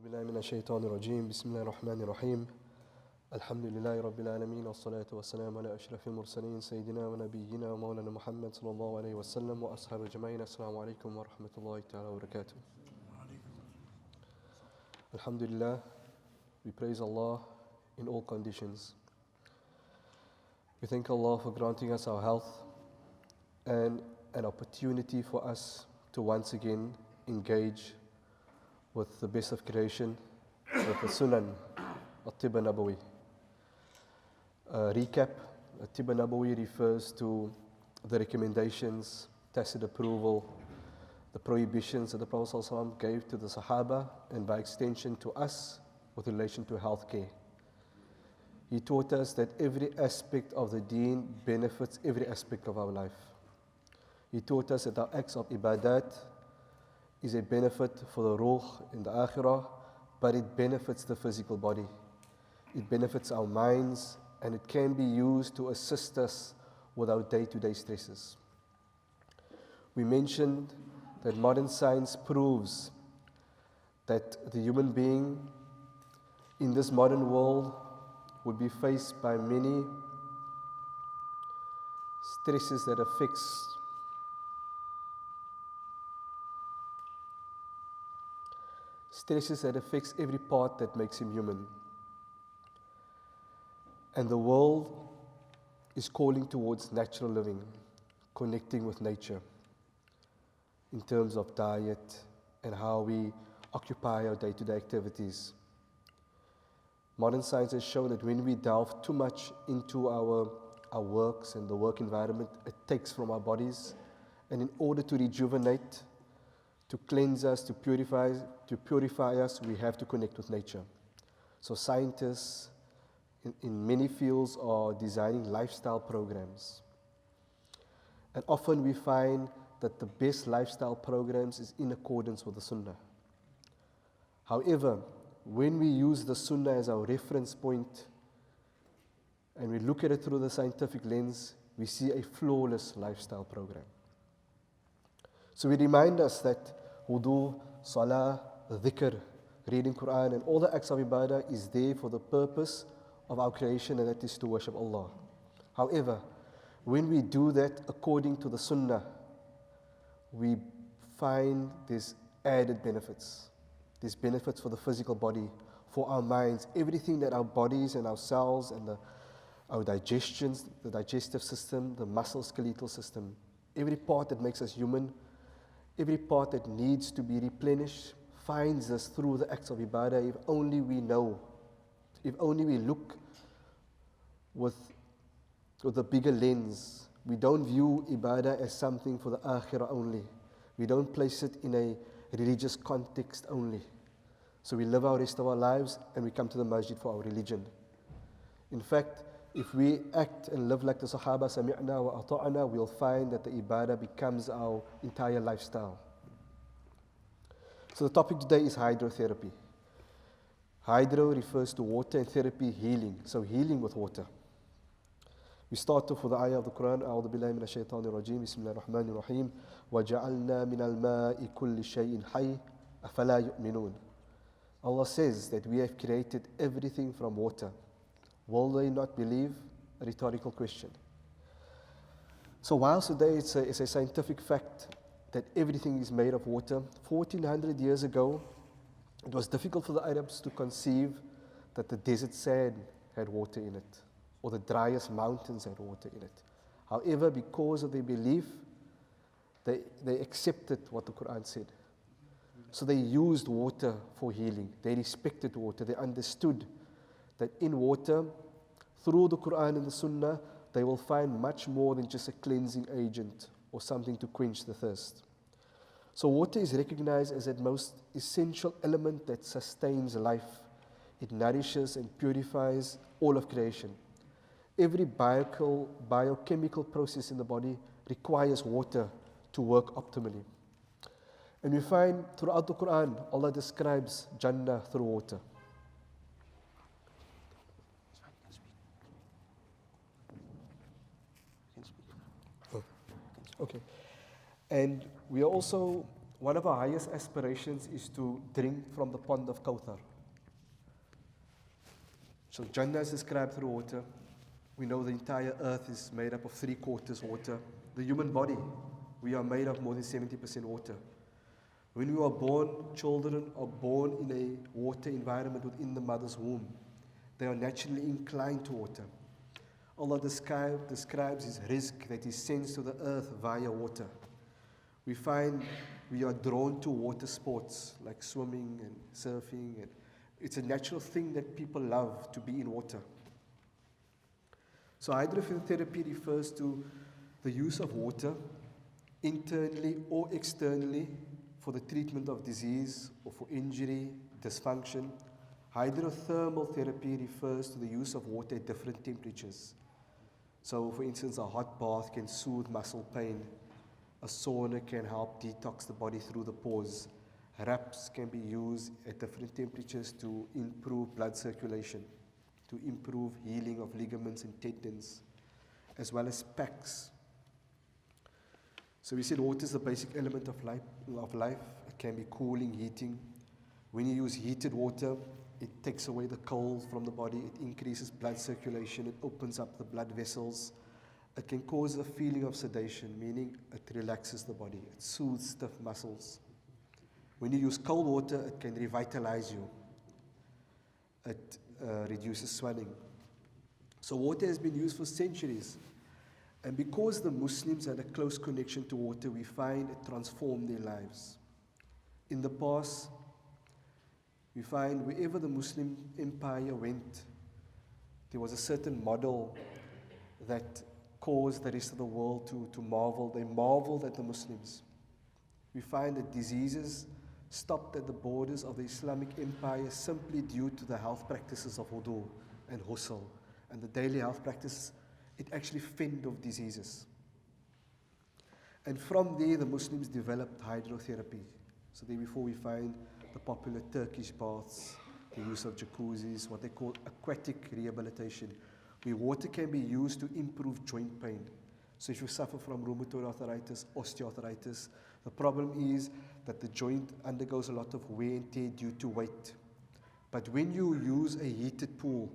بالله من الشيطان الرجيم بسم الله الرحمن الرحيم الحمد لله رب العالمين والصلاة والسلام على أشرف المرسلين سيدنا ونبينا ومولانا محمد صلى الله عليه وسلم وأصحاب أجمعين السلام عليكم ورحمة الله تعالى وبركاته. Alhamdulillah, we praise Allah in all conditions. We thank Allah for granting us our health and an opportunity for us to once again engage with the best of creation, with the Sunnah, Tibb Nabawi. Recap, Tibb Nabawi refers to the recommendations, tacit approval, the prohibitions that the Prophet ﷺ gave to the Sahaba and by extension to us with relation to healthcare. He taught us that every aspect of the deen benefits every aspect of our life. He taught us that our acts of ibadat is a benefit for the ruh in the akhirah, but it benefits the physical body. It benefits our minds, and it can be used to assist us with our day-to-day stresses. We mentioned that modern science proves that the human being in this modern world would be faced by many stresses that affects every part that makes him human. And the world is calling towards natural living, connecting with nature in terms of diet and how we occupy our day-to-day activities. Modern science has shown that when we delve too much into our works and the work environment, it takes from our bodies. And in order to rejuvenate, to cleanse us, to purify us, we have to connect with nature. So scientists in many fields are designing lifestyle programs. And often we find that the best lifestyle programs is in accordance with the Sunnah. However, when we use the Sunnah as our reference point and we look at it through the scientific lens, we see a flawless lifestyle program. So we remind us that Wudu, Salaah, Dhikr, reading Quraan and all the acts of ibadah is there for the purpose of our creation, and that is to worship Allah. However, when we do that according to the Sunnah, we find there's added benefits. There's benefits for the physical body, for our minds, everything that our bodies and our cells and our digestions, the digestive system, the musculoskeletal system, every part that makes us human, every part that needs to be replenished, finds us through the acts of ibadah. If only we know, if only we look with a bigger lens. We don't view ibadah as something for the akhirah only. We don't place it in a religious context only. So we live our rest of our lives and we come to the masjid for our religion. In fact, if we act and live like the Sahaba, sami'na wa ata'na, we'll find that the ibadah becomes our entire lifestyle. So the topic today is hydrotherapy. Hydro refers to water and therapy, healing. So healing with water. We start off with the ayah of the Qur'an. أعوذ بالله من الشيطان الرجيم بسم الله الرحمن الرحيم وجعلنا من الماء كل شيء حي أفلا يؤمنون. Allah says that we have created everything from water. Will they not believe? A rhetorical question. So whilst today it's a scientific fact that everything is made of water, 1400 years ago, it was difficult for the Arabs to conceive that the desert sand had water in it, or the driest mountains had water in it. However, because of their belief, they accepted what the Quran said. So they used water for healing. They respected water. They understood that in water, through the Quran and the Sunnah, they will find much more than just a cleansing agent or something to quench the thirst. So water is recognized as that most essential element that sustains life. It nourishes and purifies all of creation. Every biochemical process in the body requires water to work optimally. And we find throughout the Quran, Allah describes Jannah through water. Okay. And we are also One of our highest aspirations is to drink from the pond of Kauthar. So Jannah is described through water. We know the entire earth is made up of 3/4 water. The human body, we are made of more than 70% water. When we are born, children are born in a water environment within the mother's womb. They are naturally inclined to water. Allah describes His rizq that He sends to the earth via water. We find we are drawn to water sports like swimming and surfing. And it's a natural thing that people love, to be in water. So hydrotherapy refers to the use of water internally or externally for the treatment of disease or for injury, dysfunction. Hydrothermal therapy refers to the use of water at different temperatures. So for instance, a hot bath can soothe muscle pain. A sauna can help detox the body through the pores. Wraps can be used at different temperatures to improve blood circulation, to improve healing of ligaments and tendons, as well as packs. So we said water is the basic element of life. It can be cooling, heating. When you use heated water, it takes away the cold from the body. It increases blood circulation. It opens up the blood vessels. It can cause a feeling of sedation, meaning it relaxes the body. It soothes stiff muscles. When you use cold water, it can revitalize you. It reduces swelling. So water has been used for centuries. And because the Muslims had a close connection to water, we find it transformed their lives. In the past, we find wherever the Muslim empire went, there was a certain model that caused the rest of the world to marvel. They marveled at the Muslims. We find that diseases stopped at the borders of the Islamic empire simply due to the health practices of wudu and ghusl and the daily health practices. It actually fended off diseases. And from there, the Muslims developed hydrotherapy. So therefore we find the popular Turkish baths, the use of jacuzzis, what they call aquatic rehabilitation, where water can be used to improve joint pain. So if you suffer from rheumatoid arthritis, osteoarthritis, the problem is that the joint undergoes a lot of wear and tear due to weight. But when you use a heated pool,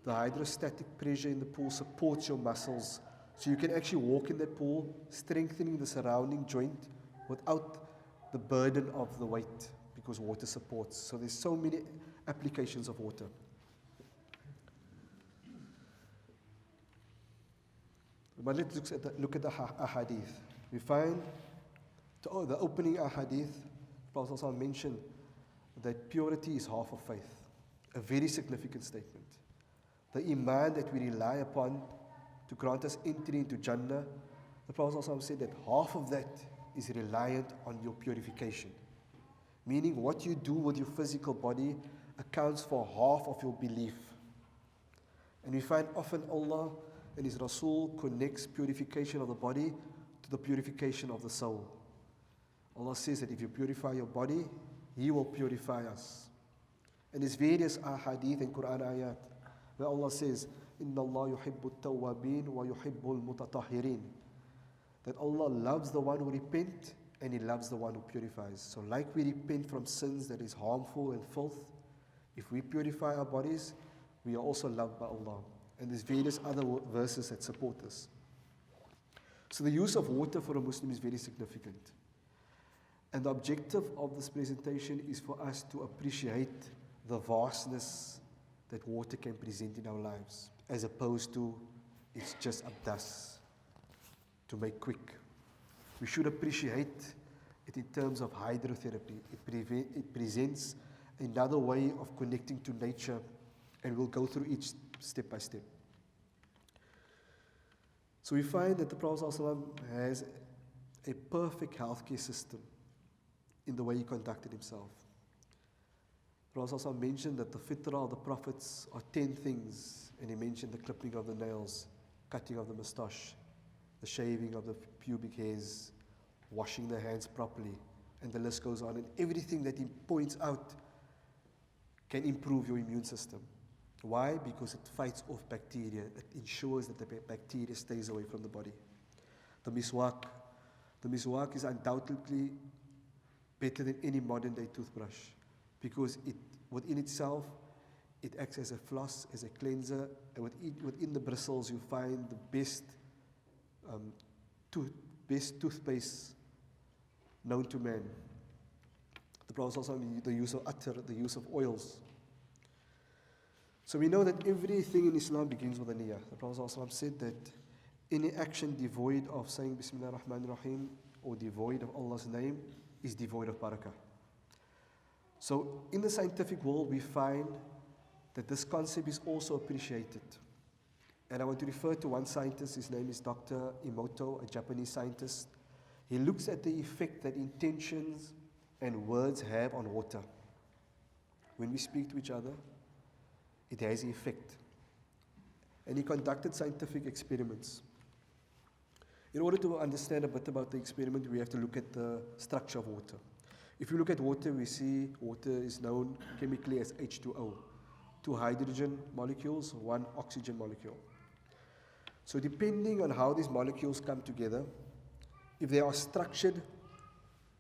the hydrostatic pressure in the pool supports your muscles. So you can actually walk in that pool, strengthening the surrounding joint without the burden of the weight, because water supports. So there's so many applications of water. But let's look at the ahadith. We find the opening ahadith, Prophet ﷺ mentioned that purity is half of faith. A very significant statement. The iman that we rely upon to grant us entry into Jannah, the Prophet ﷺ said that half of that is reliant on your purification. Meaning what you do with your physical body accounts for half of your belief. And we find often Allah and His Rasul connects purification of the body to the purification of the soul. Allah says that if you purify your body, He will purify us. And there's various ahadith and Qur'an ayat where Allah says, Inna Allah yuhibbu at-tawwabin wa yuhibbu al-mutatahhirin. That Allah loves the one who repents and He loves the one who purifies. So like we repent from sins that is harmful and filth, if we purify our bodies, we are also loved by Allah. And there's various other verses that support this. So the use of water for a Muslim is very significant. And the objective of this presentation is for us to appreciate the vastness that water can present in our lives, as opposed to it's just abdas to make quick. We should appreciate it in terms of hydrotherapy. It presents another way of connecting to nature, and we'll go through each step by step. So we find that the Prophet ﷺ has a perfect healthcare system in the way he conducted himself. The Prophet ﷺ mentioned that the fitrah of the prophets are 10 things, and he mentioned the clipping of the nails, cutting of the moustache, the shaving of the pubic hairs, washing the hands properly, and the list goes on. And everything that he points out can improve your immune system. Why? Because it fights off bacteria. It ensures that the bacteria stays away from the body. The miswak. The miswak is undoubtedly better than any modern day toothbrush, because within itself, it acts as a floss, as a cleanser, and within the bristles you find the best toothpaste known to man. The Prophet also the use of attar, the use of oils. So we know that everything in Islam begins with a niyyah. The Prophet also said that any action devoid of saying Bismillah ar-Rahman ar-Rahim or devoid of Allah's name is devoid of barakah. So in the scientific world we find that this concept is also appreciated. And I want to refer to one scientist, his name is Dr. Emoto, a Japanese scientist. He looks at the effect that intentions and words have on water. When we speak to each other, it has an effect. And he conducted scientific experiments. In order to understand a bit about the experiment, we have to look at the structure of water. If you look at water, we see water is known chemically as H2O. 2 hydrogen molecules, 1 oxygen molecule. So depending on how these molecules come together, if they are structured,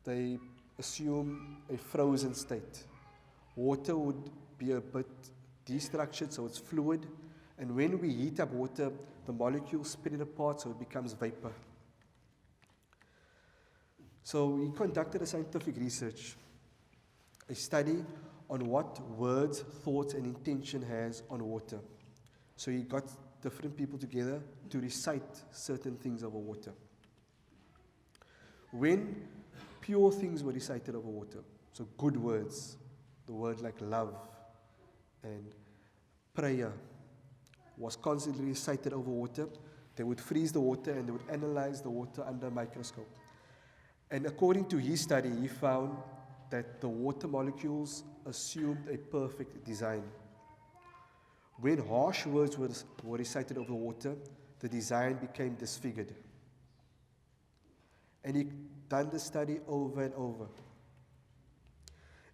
they assume a frozen state. Water would be a bit destructured, so it's fluid. And when we heat up water, the molecules split apart, so it becomes vapor. So he conducted a scientific research, a study on what words, thoughts, and intention has on water. So he got different people together to recite certain things over water. When pure things were recited over water, so good words, the word like love and prayer was constantly recited over water, they would freeze the water and they would analyze the water under a microscope. And according to his study, he found that the water molecules assumed a perfect design. When harsh words were recited over water, the design became disfigured. And he done the study over and over.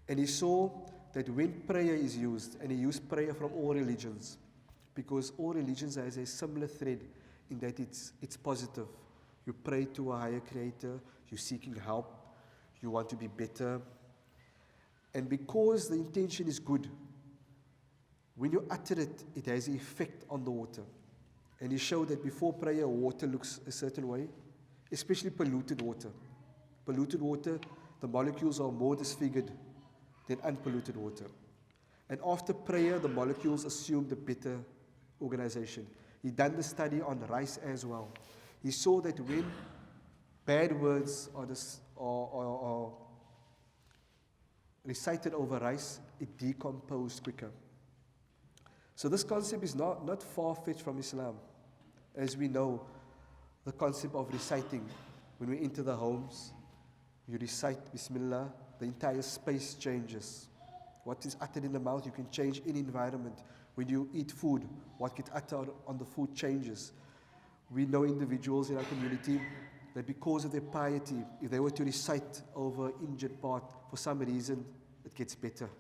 And he saw that when prayer is used, and he used prayer from all religions, because all religions has a similar thread in that it's positive. You pray to a higher creator, you're seeking help, you want to be better. And because the intention is good, when you utter it, it has an effect on the water. And he showed that before prayer, water looks a certain way, especially polluted water. Polluted water, the molecules are more disfigured than unpolluted water. And after prayer, the molecules assume the better organization. He done the study on rice as well. He saw that when bad words are recited over rice, it decomposed quicker. So this concept is not far-fetched from Islam. As we know, the concept of reciting, when we enter the homes, you recite Bismillah, the entire space changes. What is uttered in the mouth, you can change any environment. When you eat food, what gets uttered on the food changes. We know individuals in our community that because of their piety, if they were to recite over an injured part, for some reason, it gets better.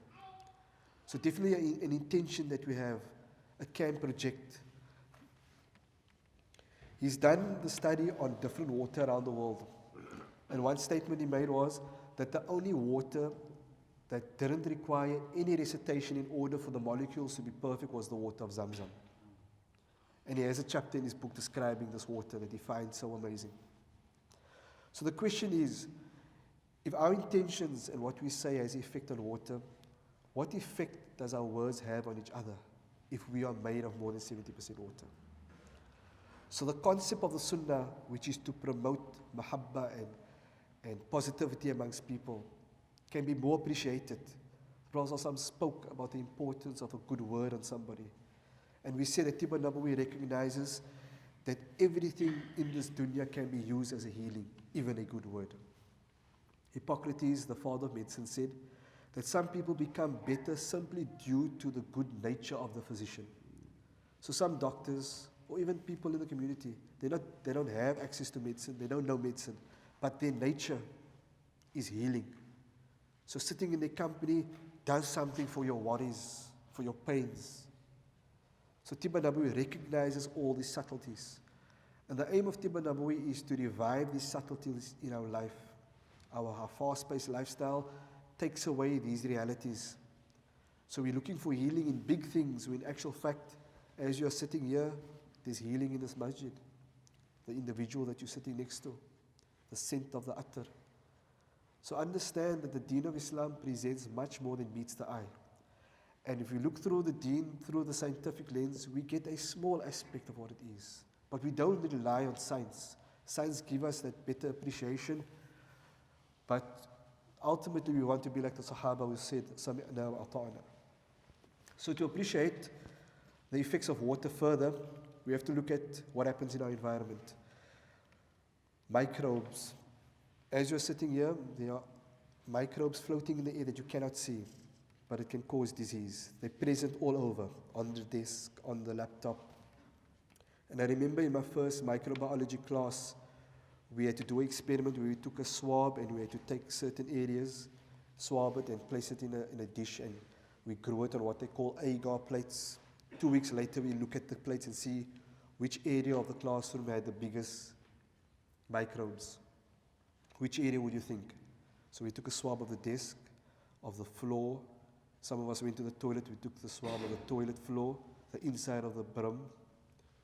So definitely an intention that we have, a can project. He's done the study on different water around the world. And one statement he made was that the only water that didn't require any recitation in order for the molecules to be perfect was the water of Zamzam. And he has a chapter in his book describing this water that he finds so amazing. So the question is, if our intentions and what we say has effect on water, what effect does our words have on each other if we are made of more than 70% water? So the concept of the Sunnah, which is to promote mahabba and positivity amongst people, can be more appreciated. The Prophet ﷺ spoke about the importance of a good word on somebody. And we say that Tibb Nabawi recognizes that everything in this dunya can be used as a healing, even a good word. Hippocrates, the father of medicine, said that some people become better simply due to the good nature of the physician. So some doctors, or even people in the community, they don't have access to medicine, they don't know medicine, but their nature is healing. So sitting in their company does something for your worries, for your pains. So Tibb Nabawi recognizes all these subtleties. And the aim of Tibb Nabawi is to revive these subtleties in our life. Our fast-paced lifestyle takes away these realities. So we're looking for healing in big things, when in actual fact, as you're sitting here, there's healing in this masjid. The individual that you're sitting next to, the scent of the attar. So understand that the deen of Islam presents much more than meets the eye. And if we look through the deen, through the scientific lens, we get a small aspect of what it is. But we don't rely on science. Science gives us that better appreciation. But ultimately, we want to be like the Sahaba who said, Sami'na wa ata'na. So to appreciate the effects of water further, we have to look at what happens in our environment. Microbes. As you're sitting here, there are microbes floating in the air that you cannot see, but it can cause disease. They're present all over, on the desk, on the laptop. And I remember in my first microbiology class, we had to do an experiment where we took a swab and we had to take certain areas, swab it and place it in a dish, and we grew it on what they call agar plates. 2 weeks later, we look at the plates and see which area of the classroom had the biggest microbes. Which area would you think? So we took a swab of the desk, of the floor. Some of us went to the toilet, we took the swab of the toilet floor, the inside of the brim.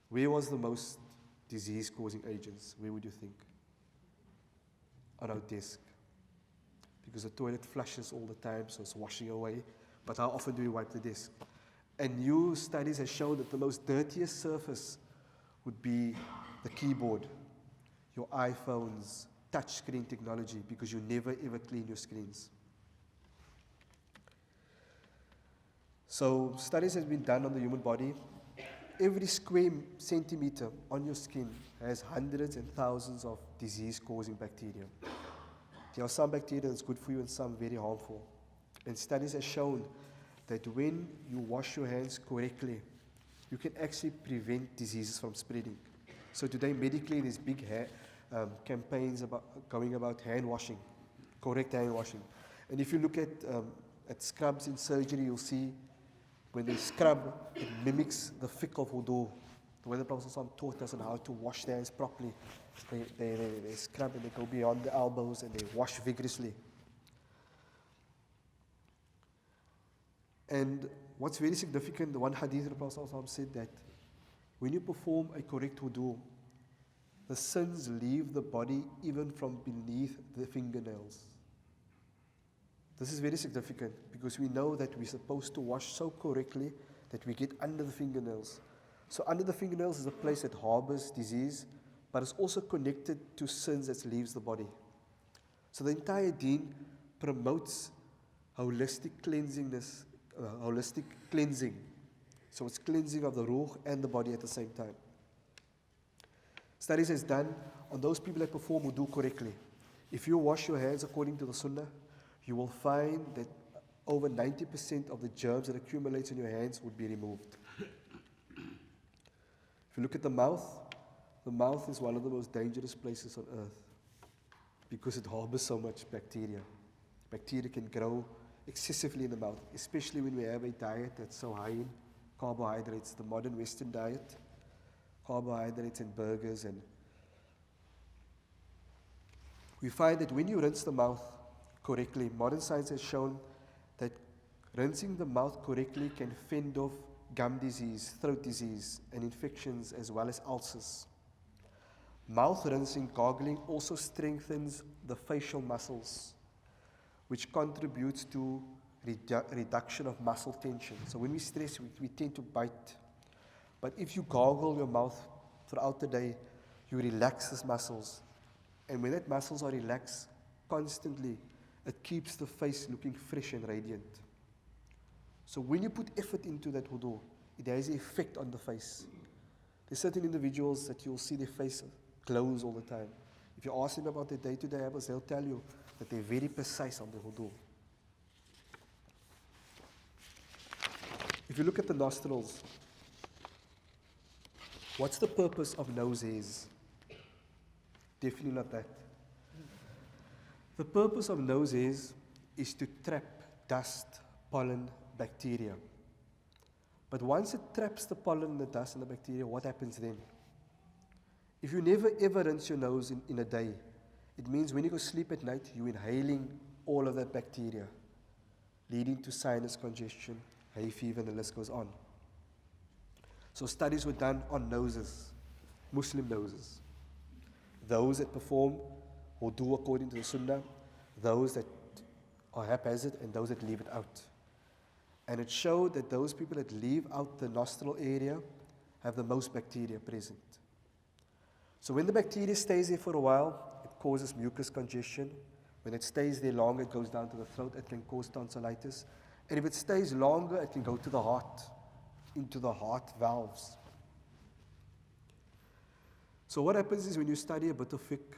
Where was the most disease-causing agents? Where would you think? On our desk. Because the toilet flushes all the time, so it's washing away. But how often do we wipe the desk? And new studies have shown that the most dirtiest surface would be the keyboard, your iPhones, touchscreen technology, because you never ever clean your screens. So studies have been done on the human body. Every square centimeter on your skin has hundreds and thousands of disease-causing bacteria. There are some bacteria that's good for you and some very harmful. And studies have shown that when you wash your hands correctly, you can actually prevent diseases from spreading. So today, medically, there's big campaigns going about hand washing, correct hand washing. And if you look at scrubs in surgery, you'll see when they scrub, it mimics the fiqh of wudu. The way the Prophet ﷺ taught us on how to wash their hands properly. They scrub and they go beyond the elbows and they wash vigorously. And what's very significant, the one hadith the Prophet ﷺ said that when you perform a correct wudu, the sins leave the body even from beneath the fingernails. This is very significant because we know that we're supposed to wash so correctly that we get under the fingernails. So under the fingernails is a place that harbors disease, but it's also connected to sins that leaves the body. So the entire deen promotes holistic cleansing. So it's cleansing of the ruh and the body at the same time. Studies has done on those people that perform wudu correctly. If you wash your hands according to the Sunnah, you will find that over 90% of the germs that accumulate in your hands would be removed. If you look at the mouth is one of the most dangerous places on earth because it harbors so much bacteria. Bacteria can grow excessively in the mouth, especially when we have a diet that's so high in carbohydrates, the modern Western diet, carbohydrates and burgers. And we find that when you rinse the mouth correctly, modern science has shown that rinsing the mouth correctly can fend off gum disease, throat disease, and infections as well as ulcers. Mouth rinsing, gargling also strengthens the facial muscles, which contributes to reduction of muscle tension. So when we stress, we tend to bite. But if you gargle your mouth throughout the day, you relax these muscles. And when that muscles are relaxed constantly, it keeps the face looking fresh and radiant. So when you put effort into that wudu, it has an effect on the face. There's certain individuals that you'll see their face glows all the time. If you ask them about their day-to-day habits, they'll tell you that they're very precise on the wudu. If you look at the nostrils, what's the purpose of nose hairs? Definitely not that. The purpose of nose hairs is to trap dust, pollen, bacteria. But once it traps the pollen, the dust, and the bacteria, what happens then? If you never ever rinse your nose in a day, It means when you go sleep at night, you're inhaling all of that bacteria, leading to sinus congestion, hay fever, and the list goes on. So studies were done on noses, Muslim noses. Those that perform wudu according to the Sunnah, those that are haphazard, and those that leave it out. And it showed that those people that leave out the nostril area have the most bacteria present. So when the bacteria stays there for a while, it causes mucus congestion. When it stays there longer, it goes down to the throat, it can cause tonsillitis. And if it stays longer, it can go to the heart, into the heart valves. So what happens is when you study a bit of fiqh,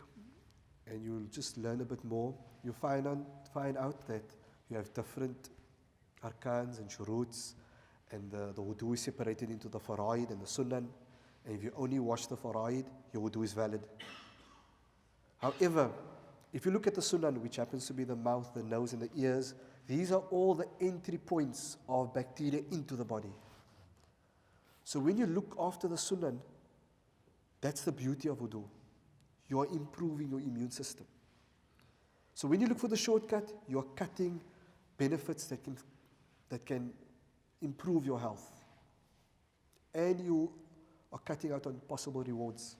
and you'll just learn a bit more, you find out that you have different arkans and shuruts, and the wudu is separated into the faraid and the sunan, and if you only wash the faraid, your wudu is valid. However, if you look at the sunan, which happens to be the mouth, the nose, and the ears, these are all the entry points of bacteria into the body. So when you look after the sunan, that's the beauty of wudu. You are improving your immune system. So when you look for the shortcut, you are cutting benefits that can improve your health. And you are cutting out on possible rewards.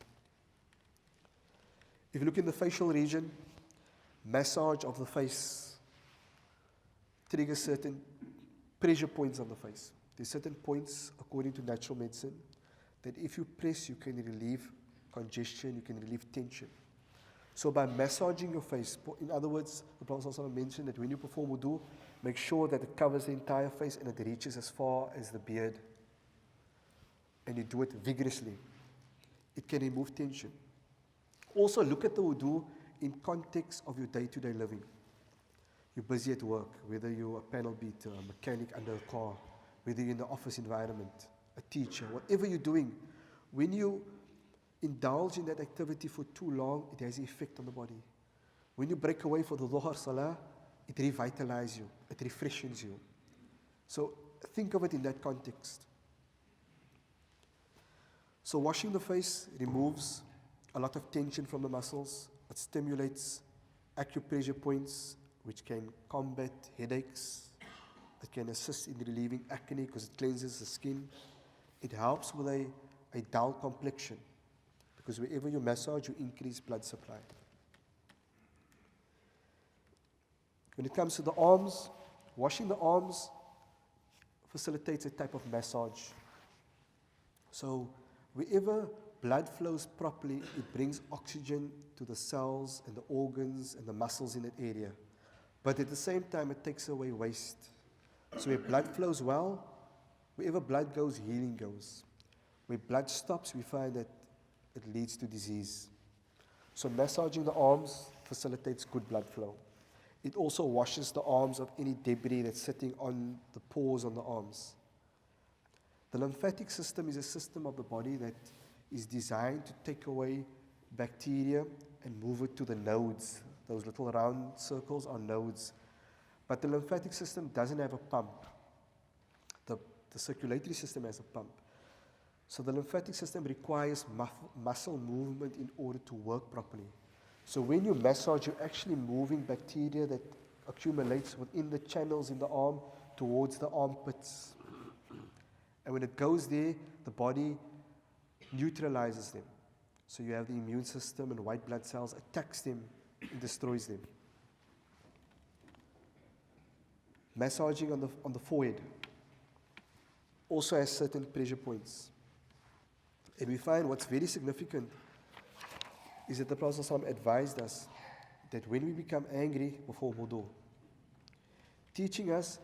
If you look in the facial region, massage of the face triggers certain pressure points on the face. There's certain points, according to natural medicine, that if you press, you can relieve congestion, you can relieve tension. So by massaging your face, in other words, the Prophet ﷺ mentioned that when you perform wudu, make sure that it covers the entire face and it reaches as far as the beard. And you do it vigorously. It can remove tension. Also look at the wudu in context of your day-to-day living. You're busy at work, whether you're a panel beater, a mechanic under a car, whether you're in the office environment, a teacher, whatever you're doing, when you indulge in that activity for too long, it has an effect on the body. When you break away for the dhuhr salah, it revitalizes you, it refreshes you. So think of it in that context. So washing the face removes a lot of tension from the muscles. It stimulates acupressure points, which can combat headaches. It can assist in relieving acne because it cleanses the skin. It helps with a dull complexion, because wherever you massage, you increase blood supply. When it comes to the arms, washing the arms facilitates a type of massage. So wherever blood flows properly, it brings oxygen to the cells and the organs and the muscles in that area. But at the same time, it takes away waste. So where blood flows well, wherever blood goes, healing goes. Where blood stops, we find that it leads to disease. So massaging the arms facilitates good blood flow. It also washes the arms of any debris that's sitting on the pores on the arms. The lymphatic system is a system of the body that is designed to take away bacteria and move it to the nodes. Those little round circles are nodes. But the lymphatic system doesn't have a pump. The circulatory system has a pump. So the lymphatic system requires muscle movement in order to work properly. So when you massage, you're actually moving bacteria that accumulates within the channels in the arm towards the armpits. And when it goes there, the body neutralizes them. So you have the immune system and white blood cells attacks them and destroys them. Massaging on the forehead also has certain pressure points. And we find what's very significant is that the Prophet ﷺ advised us that when we become angry, perform wudu, teaching us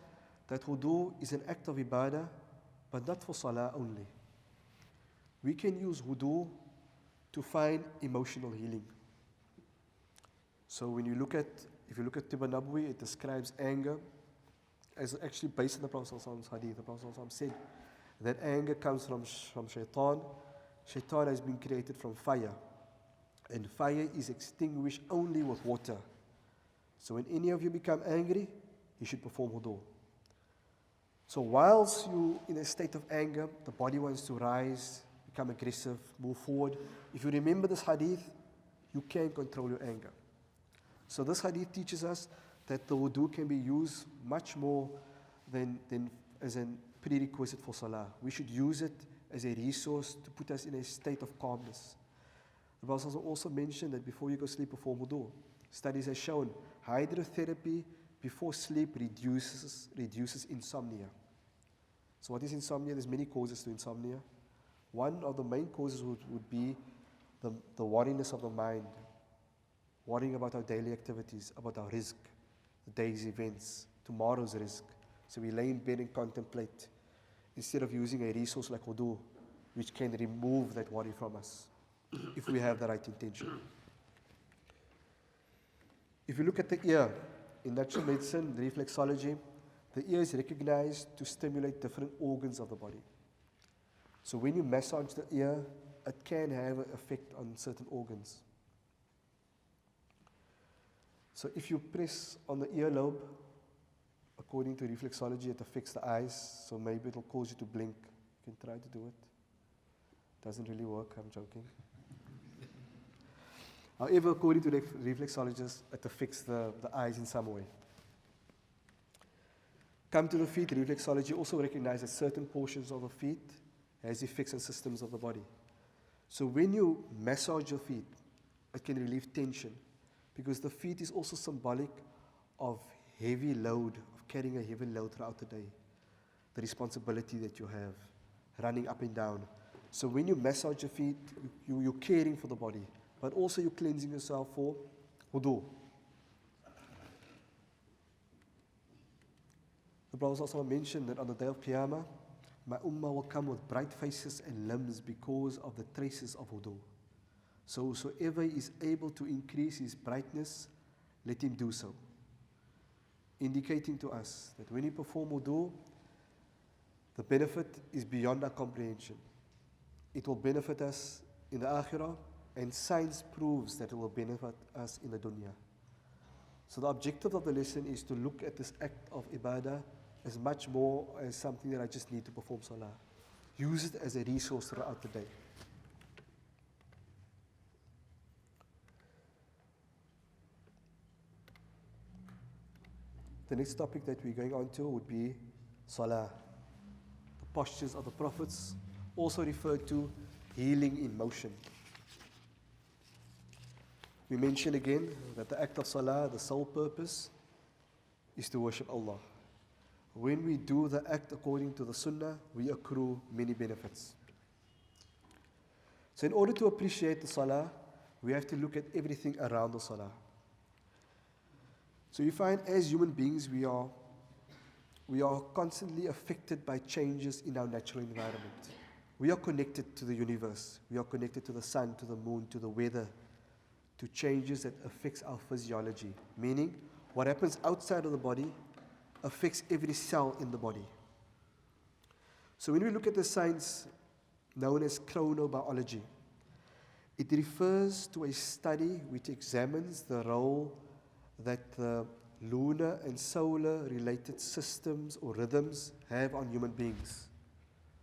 that wudu is an act of ibadah, but not for salah only. We can use wudu to find emotional healing. So if you look at Tibb Nabawi, it describes anger as actually based on the Prophet ﷺ's hadith. The Prophet ﷺ said that anger comes from shaitan. Shaitan has been created from fire, and fire is extinguished only with water. So when any of you become angry, you should perform wudu. So whilst you in a state of anger, the body wants to rise, become aggressive, move forward. If you remember this hadith, you can control your anger. So this hadith teaches us that the wudu can be used much more than as a prerequisite for salah. We should use it as a resource to put us in a state of calmness. The Prophet also mentioned that before you go sleep, perform wudu. Studies have shown hydrotherapy before sleep reduces insomnia. So what is insomnia? There's many causes to insomnia. One of the main causes would be the worriness of the mind, worrying about our daily activities, about our risk, the day's events, tomorrow's risk. So we lay in bed and contemplate instead of using a resource like wudu, which can remove that worry from us if we have the right intention. If you look at the ear, in natural medicine, the reflexology, the ear is recognized to stimulate different organs of the body. So when you massage the ear, it can have an effect on certain organs. So if you press on the earlobe, according to reflexology, it affects the eyes, so maybe it'll cause you to blink. You can try to do it. Doesn't really work, I'm joking. However, according to reflexologists, it affects the eyes in some way. Come to the feet, reflexology also recognizes certain portions of the feet has effects on systems of the body. So when you massage your feet, it can relieve tension, because the feet is also symbolic of heavy load, of carrying a heavy load throughout the day, the responsibility that you have, running up and down. So when you massage your feet, you're caring for the body, but also you're cleansing yourself for wudu. The Prophet also mentioned that on the day of Qiyamah, my ummah will come with bright faces and limbs because of the traces of wudu. So whosoever is able to increase his brightness, let him do so. Indicating to us that when you perform wudu, the benefit is beyond our comprehension. It will benefit us in the akhirah, and science proves that it will benefit us in the dunya. So the objective of the lesson is to look at this act of ibadah as much more as something that I just need to perform salah. Use it as a resource throughout the day. The next topic that we're going on to would be salah. The postures of the prophets, also referred to healing in motion. We mention again that the act of salah, the sole purpose, is to worship Allah. When we do the act according to the Sunnah, we accrue many benefits. So in order to appreciate the salah, we have to look at everything around the salah. So you find as human beings, we are constantly affected by changes in our natural environment. We are connected to the universe. We are connected to the sun, to the moon, to the weather, to changes that affects our physiology. Meaning, what happens outside of the body affects every cell in the body. So when we look at the science known as chronobiology, it refers to a study which examines the role that the lunar and solar related systems or rhythms have on human beings,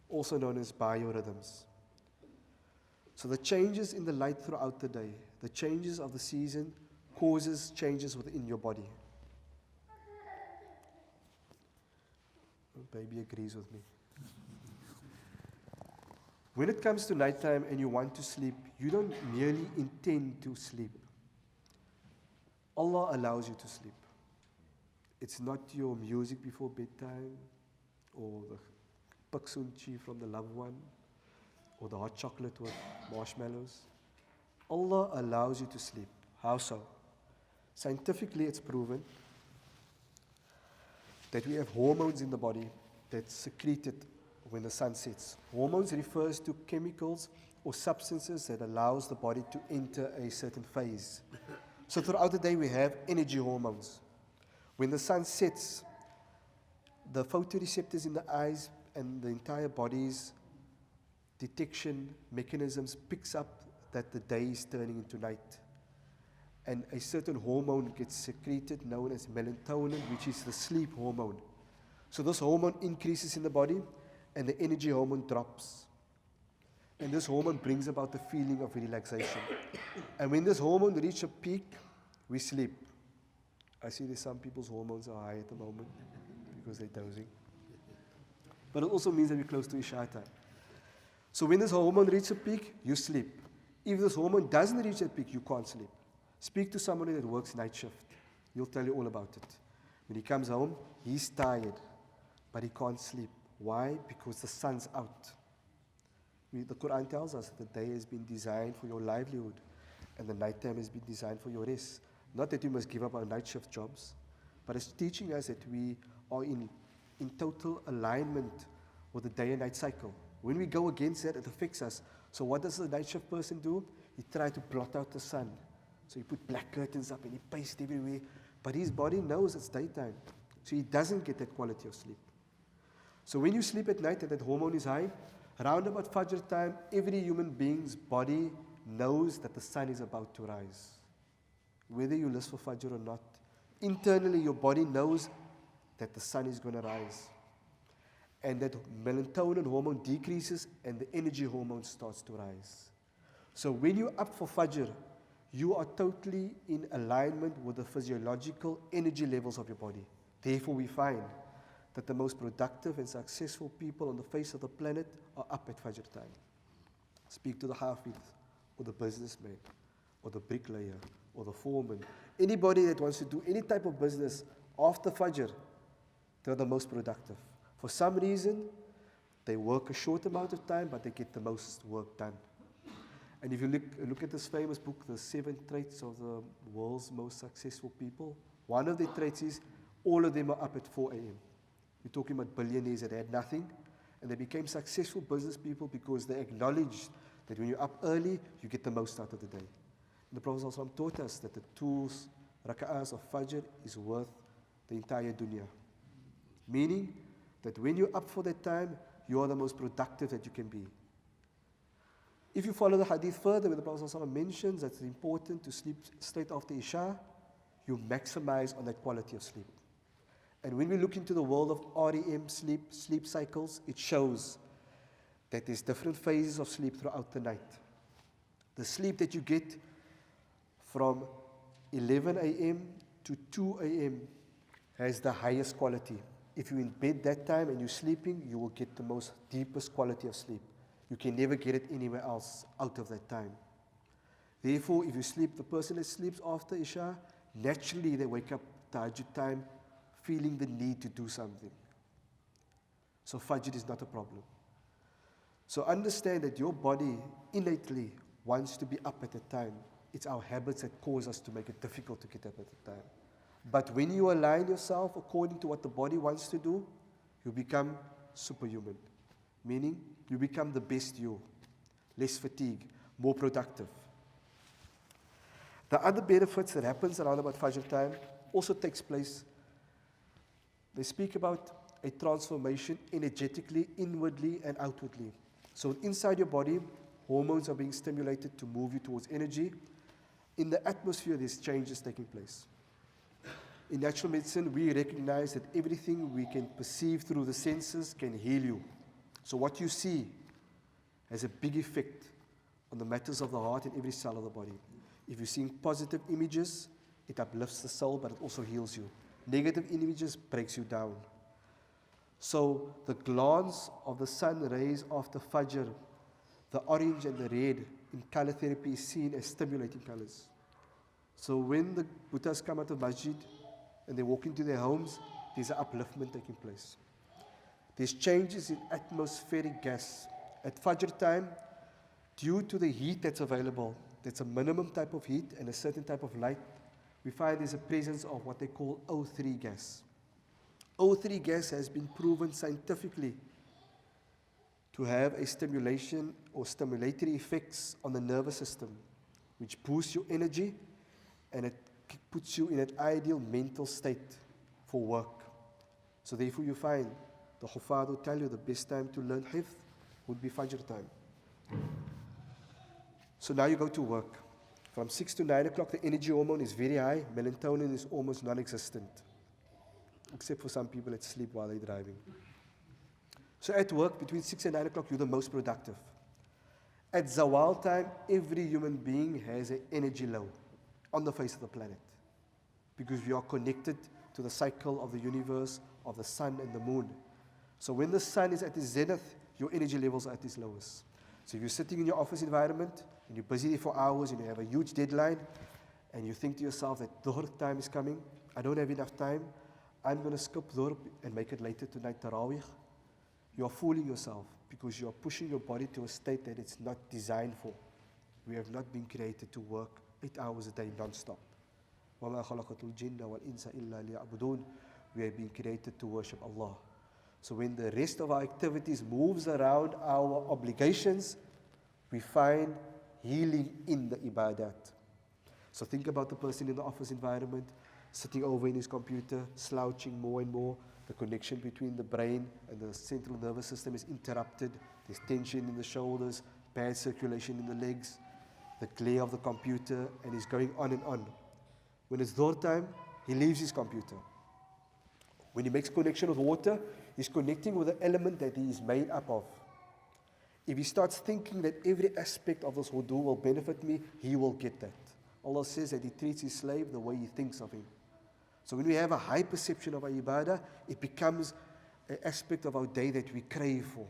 also known as biorhythms. So the changes in the light throughout the day, the changes of the season, causes changes within your body. Baby agrees with me. When it comes to nighttime and you want to sleep, you don't merely intend to sleep. Allah allows you to sleep. It's not your music before bedtime, or the paksunchi from the loved one, or the hot chocolate with marshmallows. Allah allows you to sleep. How so? Scientifically, it's proven that we have hormones in the body that's secreted when the sun sets. Hormones refers to chemicals or substances that allows the body to enter a certain phase. So throughout the day we have energy hormones. When the sun sets, the photoreceptors in the eyes and the entire body's detection mechanisms picks up that the day is turning into night. And a certain hormone gets secreted known as melatonin, which is the sleep hormone. So this hormone increases in the body and the energy hormone drops. And this hormone brings about the feeling of relaxation. And when this hormone reaches a peak, we sleep. I see there's some people's hormones are high at the moment because they're dozing. But it also means that we're close to Isha time. So when this hormone reaches a peak, you sleep. If this hormone doesn't reach that peak, you can't sleep. Speak to somebody that works night shift. He'll tell you all about it. When he comes home, he's tired, but he can't sleep. Why? Because the sun's out. The Quraan tells us that the day has been designed for your livelihood and the nighttime has been designed for your rest. Not that we must give up our night shift jobs, but it's teaching us that we are in total alignment with the day and night cycle. When we go against that, it affects us. So what does the night shift person do? He tries to blot out the sun. So he put black curtains up and he pastes everywhere. But his body knows it's daytime. So he doesn't get that quality of sleep. So when you sleep at night and that hormone is high, around about Fajr time, every human being's body knows that the sun is about to rise. Whether you list for Fajr or not, internally your body knows that the sun is going to rise. And that melatonin hormone decreases and the energy hormone starts to rise. So when you're up for Fajr, you are totally in alignment with the physiological energy levels of your body. Therefore, we find that the most productive and successful people on the face of the planet are up at Fajr time. Speak to the Hafiz, or the businessman, or the bricklayer, or the foreman. Anybody that wants to do any type of business after Fajr, they're the most productive. For some reason, they work a short amount of time, but they get the most work done. And if you look at this famous book, The 7 Traits of the World's Most Successful People, one of the traits is all of them are up at 4 a.m. We're talking about billionaires that had nothing, and they became successful business people because they acknowledged that when you're up early, you get the most out of the day. And the Prophet ﷺ taught us that the 2 raka'ahs of Fajr is worth the entire dunya. Meaning that when you're up for that time, you are the most productive that you can be. If you follow the hadith further, where the Prophet ﷺ mentions that it's important to sleep straight after Isha, you maximize on that quality of sleep. And when we look into the world of REM sleep cycles, it shows that there's different phases of sleep throughout the night. The sleep that you get from 11 a.m. to 2 a.m. has the highest quality. If you're in bed that time and you're sleeping, you will get the most deepest quality of sleep. You can never get it anywhere else out of that time. Therefore, if you sleep, the person that sleeps after Isha, naturally they wake up Tahajjud time feeling the need to do something. So Fajr is not a problem. So understand that your body innately wants to be up at that time. It's our habits that cause us to make it difficult to get up at the time. But when you align yourself according to what the body wants to do, you become superhuman. Meaning, you become the best you. Less fatigue, more productive. The other benefits that happens around about Fajr time also takes place. They speak about a transformation energetically, inwardly and outwardly. So inside your body, hormones are being stimulated to move you towards energy. In the atmosphere, there's changes taking place. In natural medicine, we recognize that everything we can perceive through the senses can heal you. So what you see has a big effect on the matters of the heart and every cell of the body. If you're seeing positive images, it uplifts the soul, but it also heals you. Negative images breaks you down. So the glance of the sun rays after Fajr, the orange and the red in color therapy is seen as stimulating colors. So when the Buddhas come out of masjid and they walk into their homes, there's an upliftment taking place. There's changes in atmospheric gas. At Fajr time, due to the heat that's available, that's a minimum type of heat and a certain type of light, we find there's a presence of what they call O3 gas. O3 gas has been proven scientifically to have a stimulation or stimulatory effects on the nervous system, which boosts your energy and it puts you in an ideal mental state for work. So therefore you find the Hufad will tell you the best time to learn Hifz would be Fajr time. So now you go to work. From 6 to 9 o'clock, the energy hormone is very high. Melatonin is almost non-existent, except for some people that sleep while they're driving. So at work, between 6 and 9 o'clock, you're the most productive. At Zawal time, every human being has an energy low on the face of the planet. because we are connected to the cycle of the universe, of the sun and the moon. So when the sun is at its zenith, your energy levels are at its lowest. So if you're sitting in your office environment and you're busy there for hours and you have a huge deadline and you think to yourself that Dhuhr time is coming, I don't have enough time, I'm going to skip Dhuhr and make it later tonight, Taraweeh. You are fooling yourself because you are pushing your body to a state that it's not designed for. We have not been created to work 8 hours a day non-stop. وَمَا خَلَقَتُ الْجِنَّ وَالْإِنسَ إِلَّا لِيَعْبُدُونَ. We have been created to worship Allah. So when the rest of our activities moves around our obligations, we find healing in the ibadat. So think about the person in the office environment, sitting over in his computer, slouching more and more. The connection between the brain and the central nervous system is interrupted. There's tension in the shoulders, bad circulation in the legs, the glare of the computer, and he's going on and on. When it's Dhuhr time, he leaves his computer. When he makes connection with water, he's connecting with the element that he is made up of. If he starts thinking that every aspect of this wudu will benefit me, he will get that. Allah says that He treats His slave the way He thinks of him. So when we have a high perception of our ibadah, it becomes an aspect of our day that we crave for.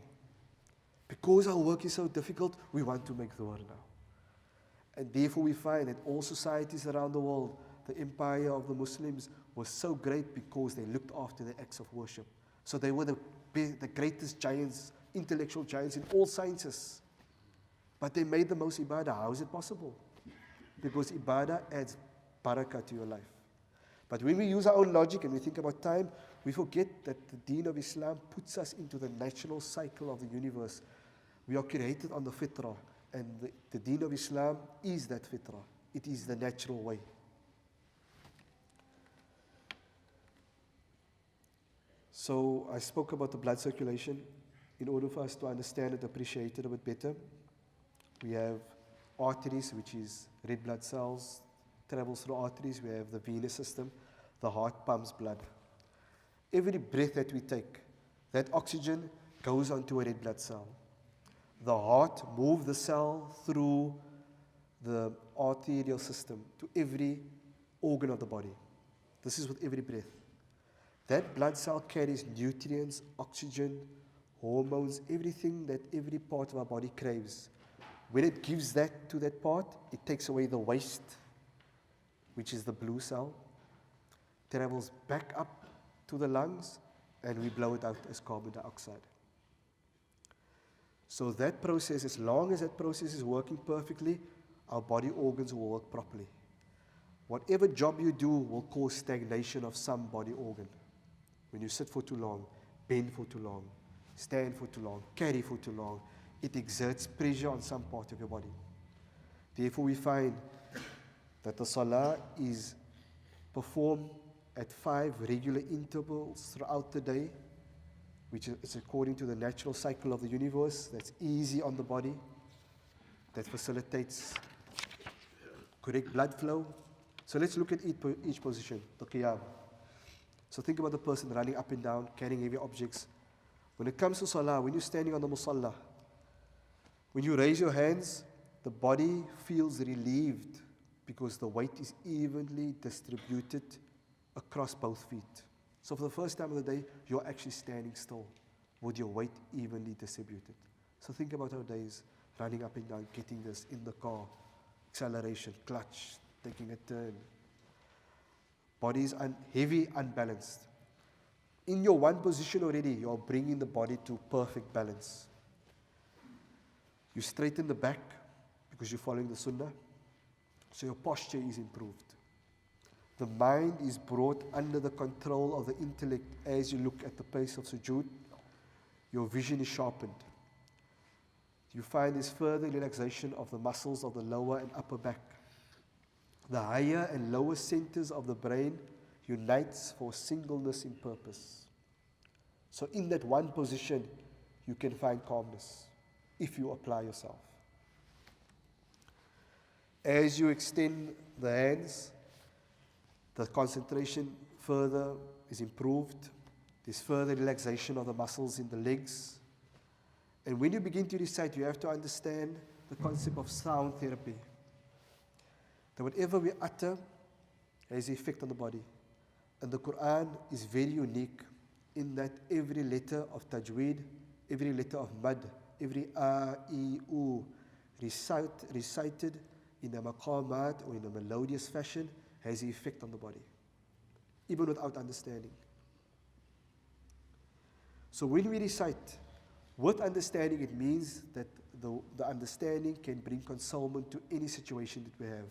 Because our work is so difficult, we want to make Dhuhr now. And therefore we find that all societies around the world, the empire of the Muslims was so great because they looked after the acts of worship. So they were the greatest giants, intellectual giants in all sciences. But they made the most ibadah. How is it possible? Because ibadah adds barakah to your life. But when we use our own logic and we think about time, we forget that the deen of Islam puts us into the natural cycle of the universe. We are created on the fitrah, and the deen of Islam is that fitrah. It is the natural way. So I spoke about the blood circulation. In order for us to understand and appreciate it a bit better, we have arteries, which is red blood cells, travels through arteries. We have the venous system. The heart pumps blood. Every breath that we take, that oxygen goes onto a red blood cell. The heart moves the cell through the arterial system to every organ of the body. This is with every breath. That blood cell carries nutrients, oxygen, hormones, everything that every part of our body craves. When it gives that to that part, it takes away the waste, which is the blue cell, travels back up to the lungs, and we blow it out as carbon dioxide. So that process, as long as that process is working perfectly, our body organs will work properly. Whatever job you do will cause stagnation of some body organ. When you sit for too long, bend for too long, stand for too long, carry for too long, it exerts pressure on some part of your body. Therefore, we find that the salah is performed at 5 regular intervals throughout the day, which is according to the natural cycle of the universe. That's easy on the body, that facilitates correct blood flow. So let's look at each position, the qiyam. So think about the person running up and down, carrying heavy objects. When it comes to salah, when you're standing on the musalla, when you raise your hands, the body feels relieved because the weight is evenly distributed across both feet. So for the first time of the day, you're actually standing still with your weight evenly distributed. So think about our days, running up and down, getting this in the car, acceleration, clutch, taking a turn. Body is heavy, unbalanced. In your one position already, you're bringing the body to perfect balance. You straighten the back because you're following the Sunnah, so your posture is improved. The mind is brought under the control of the intellect as you look at the place of sujood. Your vision is sharpened. You find this further relaxation of the muscles of the lower and upper back. The higher and lower centers of the brain unites for singleness in purpose. So in that one position, you can find calmness if you apply yourself. As you extend the hands, the concentration further is improved. There's further relaxation of the muscles in the legs. And when you begin to recite, you have to understand the concept of sound therapy. That whatever we utter has an effect on the body. And the Qur'an is very unique in that every letter of tajweed, every letter of mad, every a, e, u, recited in a maqamat or in a melodious fashion has an effect on the body, even without understanding. So when we recite with understanding, it means that the understanding can bring consolement to any situation that we have,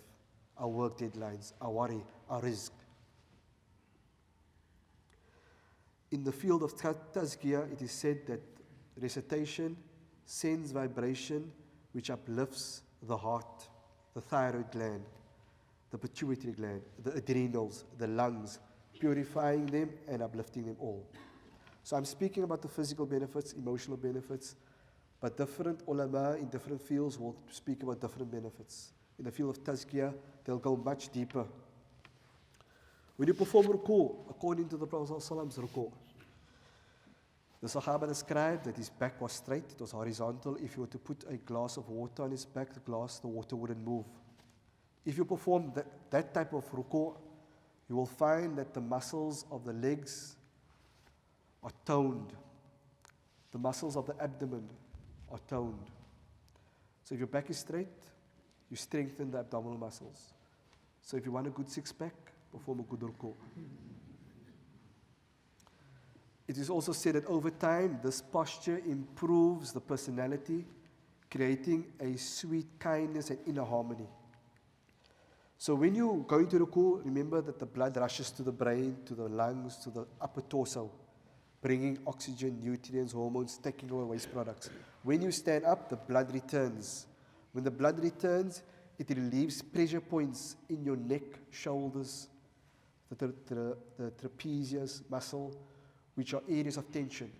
our work deadlines, our worry, our rizq. In the field of tazkiyah, it is said that recitation sends vibration which uplifts the heart, the thyroid gland, the pituitary gland, the adrenals, the lungs, purifying them and uplifting them all. So I'm speaking about the physical benefits, emotional benefits, but different ulama in different fields will speak about different benefits. In the field of tazkiyah, they'll go much deeper. When you perform ruku', according to the Prophet ﷺ's ruku', the Sahaba described that his back was straight, it was horizontal. If you were to put a glass of water on his back, the water wouldn't move. If you perform that type of ruku', you will find that the muscles of the legs are toned. The muscles of the abdomen are toned. So if your back is straight, you strengthen the abdominal muscles. So if you want a good six-pack, perform a good ruku'. It is also said that over time, this posture improves the personality, creating a sweet kindness and inner harmony. So when you go into ruku', remember that the blood rushes to the brain, to the lungs, to the upper torso, bringing oxygen, nutrients, hormones, taking away waste products. When you stand up, the blood returns. When the blood returns, it relieves pressure points in your neck, shoulders, the trapezius muscle, which are areas of tension.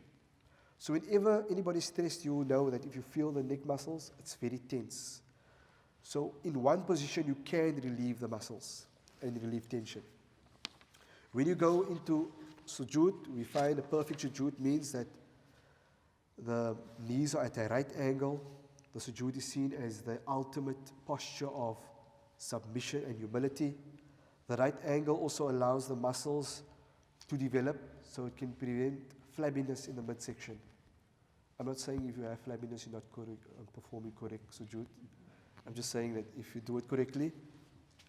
So whenever anybody's stressed, you know that if you feel the neck muscles, it's very tense. So in one position, you can relieve the muscles and relieve tension. When you go into sujood, we find a perfect sujood means that the knees are at a right angle. The sujood is seen as the ultimate posture of submission and humility. The right angle also allows the muscles to develop, so it can prevent flabbiness in the midsection. I'm not saying if you have flabbiness, you're not performing correct sujood. I'm just saying that if you do it correctly,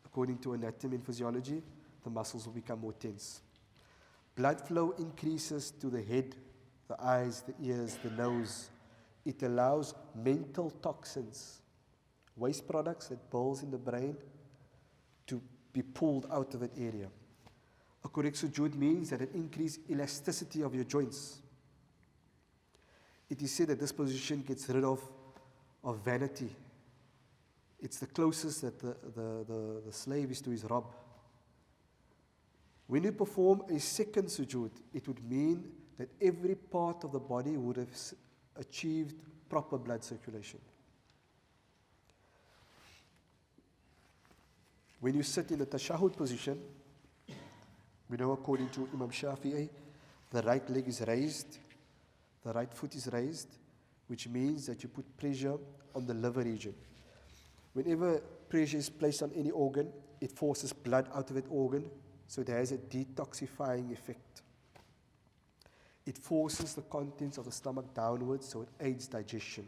according to anatomy and physiology, the muscles will become more tense. Blood flow increases to the head, the eyes, the ears, the nose. It allows mental toxins, waste products that builds in the brain, to be pulled out of that area. A correct sujood means that it increases elasticity of your joints. It is said that this position gets rid of vanity. It's the closest that the slave is to his Rabb. When you perform a second sujood, it would mean that every part of the body would have achieved proper blood circulation. When you sit in the tashahhud position, we know according to Imam Shafi'i, the right leg is raised, the right foot is raised, which means that you put pressure on the liver region. Whenever pressure is placed on any organ, it forces blood out of that organ, so it has a detoxifying effect. It forces the contents of the stomach downwards, so it aids digestion.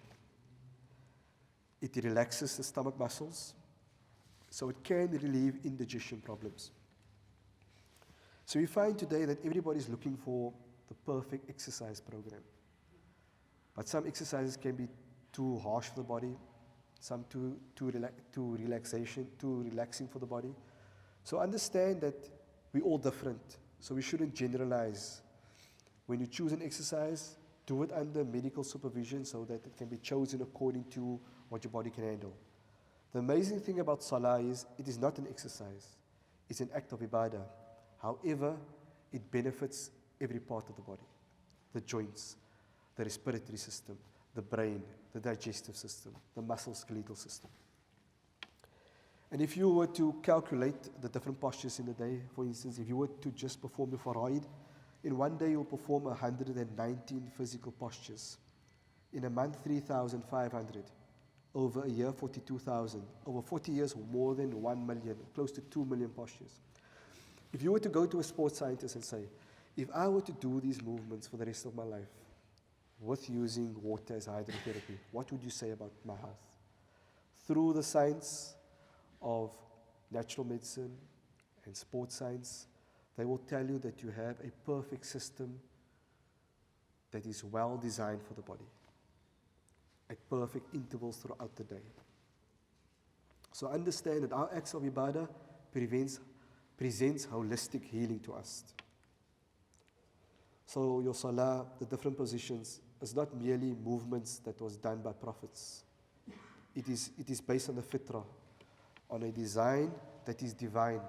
It relaxes the stomach muscles, so it can relieve indigestion problems. So we find today that everybody is looking for the perfect exercise program. But some exercises can be too harsh for the body, some too relaxing for the body. So understand that we're all different, so we shouldn't generalize. When you choose an exercise, do it under medical supervision so that it can be chosen according to what your body can handle. The amazing thing about salah is it is not an exercise, it's an act of ibadah. However, it benefits every part of the body, the joints, the respiratory system, the brain, the digestive system, the muscle-skeletal system. And if you were to calculate the different postures in a day, for instance, if you were to just perform the faraid, in one day you'll perform 119 physical postures. In a month, 3,500. Over a year, 42,000. Over 40 years, more than 1 million, close to 2 million postures. If you were to go to a sports scientist and say, if I were to do these movements for the rest of my life with using water as hydrotherapy, what would you say about my health? Through the science of natural medicine and sports science, they will tell you that you have a perfect system that is well designed for the body at perfect intervals throughout the day. So understand that our acts of ibadah presents holistic healing to us. So your salah, the different positions, is not merely movements that was done by prophets. It is based on the fitrah, on a design that is divine,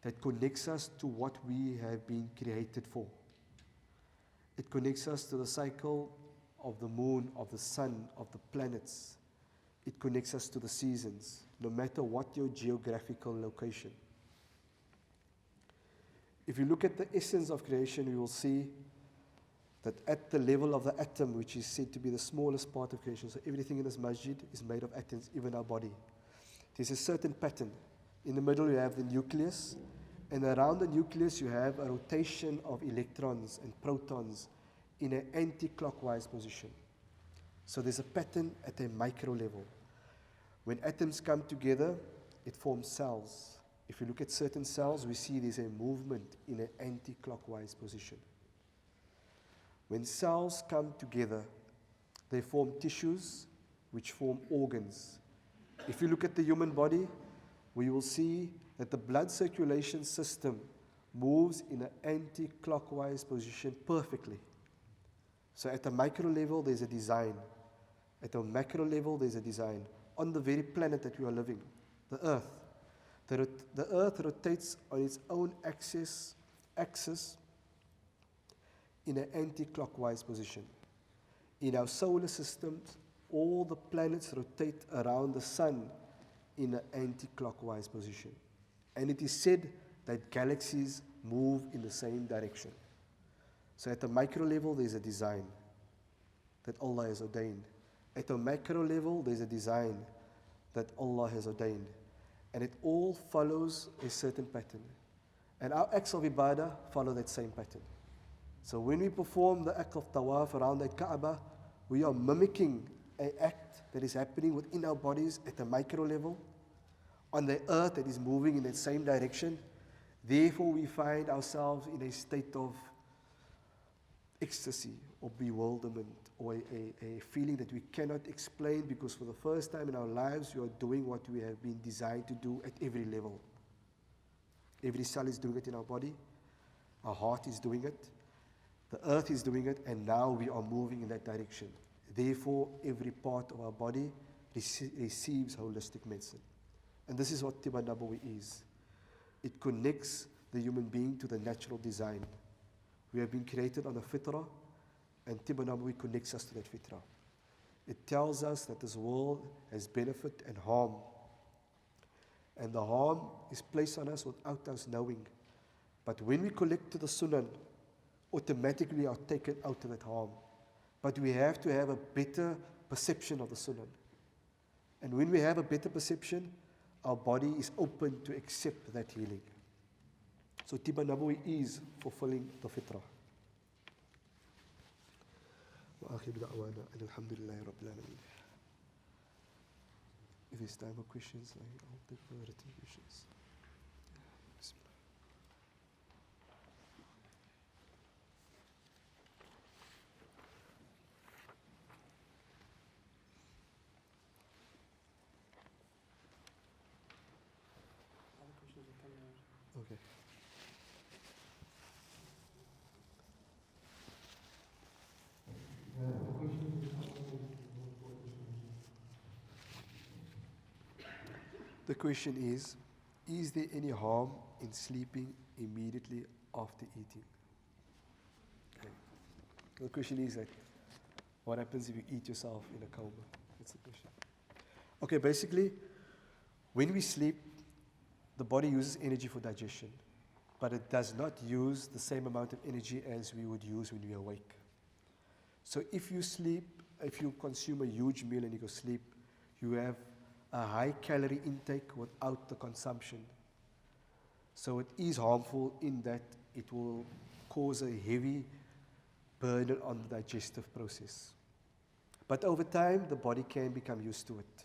that connects us to what we have been created for. It connects us to the cycle of the moon, of the sun, of the planets. It connects us to the seasons, no matter what your geographical location. If you look at the essence of creation, you will see that at the level of the atom, which is said to be the smallest part of creation, so everything in this masjid is made of atoms, even our body. There's a certain pattern. In the middle you have the nucleus, and around the nucleus you have a rotation of electrons and protons in an anti-clockwise position. So there's a pattern at a micro level. When atoms come together, it forms cells. If you look at certain cells, we see there's a movement in an anti-clockwise position. When cells come together, they form tissues, which form organs. If you look at the human body, we will see that the blood circulation system moves in an anti-clockwise position perfectly. So at a micro level, there's a design. At a macro level, there's a design. On the very planet that we are living, the Earth. The Earth rotates on its own axis in an anti-clockwise position. In our solar systems, all the planets rotate around the sun in an anti-clockwise position. And it is said that galaxies move in the same direction. So at the micro level, there's a design that Allah has ordained. At a macro level, there's a design that Allah has ordained. And it all follows a certain pattern. And our acts of ibadah follow that same pattern. So when we perform the act of tawaf around the Kaaba, we are mimicking an act that is happening within our bodies at a micro level, on the earth that is moving in that same direction. Therefore, we find ourselves in a state of ecstasy or bewilderment or a feeling that we cannot explain, because for the first time in our lives, we are doing what we have been designed to do at every level. Every cell is doing it in our body. Our heart is doing it. The earth is doing it, and now we are moving in that direction. Therefore, every part of our body receives holistic medicine. And this is what Tibb Nabawi is. It connects the human being to the natural design. We have been created on a fitrah, and Tibb Nabawi connects us to that fitrah. It tells us that this world has benefit and harm. And the harm is placed on us without us knowing. But when we collect to the Sunnah, automatically we are taken out of that harm. But we have to have a better perception of the Sunnah. And when we have a better perception, our body is open to accept that healing. So Tibb Nabawi is fulfilling the fitrah. وآخر دعوانا أن الحمد لله رب العالمين. If there's time for questions, I'll take the written questions. Okay. The question is there any harm in sleeping immediately after eating? Okay. The question is that, what happens if you eat yourself in a coma? That's the question. Okay, basically, when we sleep, the body uses energy for digestion, but it does not use the same amount of energy as we would use when we awake. So if you sleep, if you consume a huge meal and you go sleep, you have a high calorie intake without the consumption. So it is harmful in that it will cause a heavy burden on the digestive process. But over time, the body can become used to it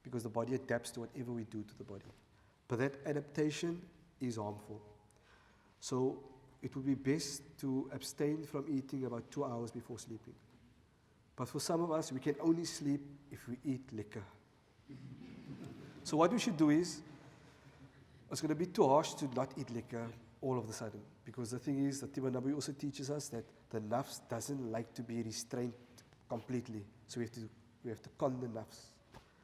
because the body adapts to whatever we do to the body. But that adaptation is harmful. So it would be best to abstain from eating about 2 hours before sleeping. But for some of us, we can only sleep if we eat liquor. So what we should do is, it's going to be too harsh to not eat liquor all of a sudden. Because the thing is, the Tibb also teaches us that the nafs doesn't like to be restrained completely. So we have to con the nafs.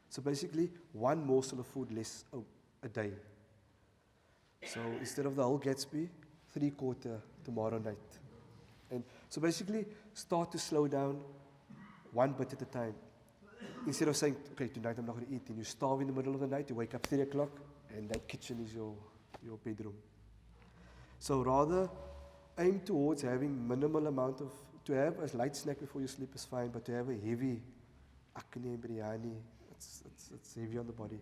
So basically, one morsel of food less a day. So instead of the whole Gatsby, 3/4 tomorrow night. And so basically, start to slow down one bit at a time. Instead of saying, okay, tonight I'm not going to eat, and you starve in the middle of the night, you wake up 3 o'clock, and that kitchen is your bedroom. So rather, aim towards having minimal amount of, to have a light snack before you sleep is fine, but to have a heavy akne, biryani, it's heavy on the body.